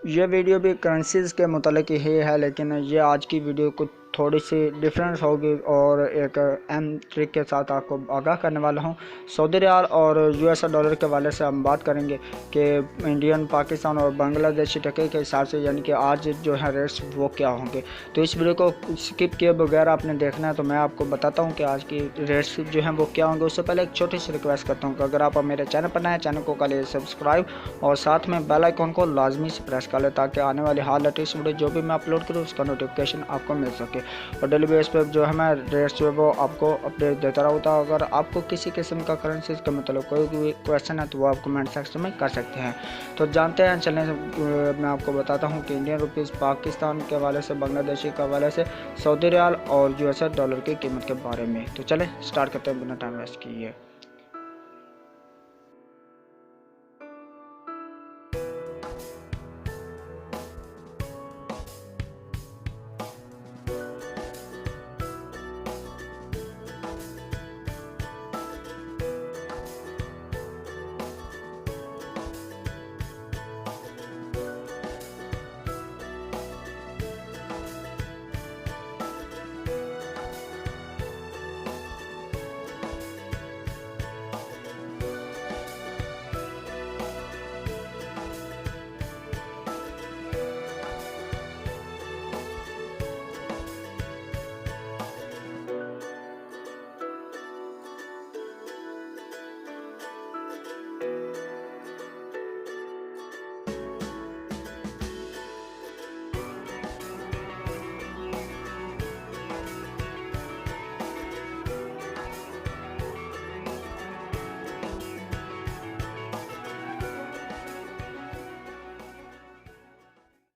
ये वीडियो भी करेंसीज के मुतालिक ही है, लेकिन ये आज की वीडियो कुछ थोड़ी सी डिफरेंस होगी और एक अहम ट्रिक के साथ आपको आगाह करने वाला हूँ। सऊदी रियाल और यूएस डॉलर के वाले से हम बात करेंगे कि इंडियन, पाकिस्तान और बांग्लादेशी टके के हिसाब से यानी कि आज जो है रेट्स वो क्या होंगे। तो इस वीडियो को स्किप किए बगैर आपने देखना है, तो मैं आपको बताता हूँ कि आज की रेट्स जो हैं वो क्या होंगे। उससे पहले एक छोटी सी रिक्वेस्ट करता हूँ कि अगर आप मेरे चैनल पर नए हैं, चैनल को कर लीजिए सब्सक्राइब और साथ में बेल आइकॉन को लाजमी से प्रेस कर ले, ताकि आने वाली हाल लेटेस्ट वीडियो जो भी मैं अपलोड करूँ उसका नोटिफिकेशन आपको मिल सके। और डेली बेस पे जो है मैं रेट्स जो है वो आपको अपडेट देता रहता हूँ। अगर आपको किसी किस्म का करेंसीज का मतलब कोई भी क्वेश्चन है तो वो आप कमेंट सेक्शन में कर सकते हैं। तो जानते हैं, चलने मैं आपको बताता हूँ कि इंडियन रुपीज़ पाकिस्तान के हवाले से, बांग्लादेशी के हवाले से, सऊदी रियाल और यूएस डॉलर की कीमत के बारे में। तो चले स्टार्ट करते हैं बिना टाइम वेस्ट किए।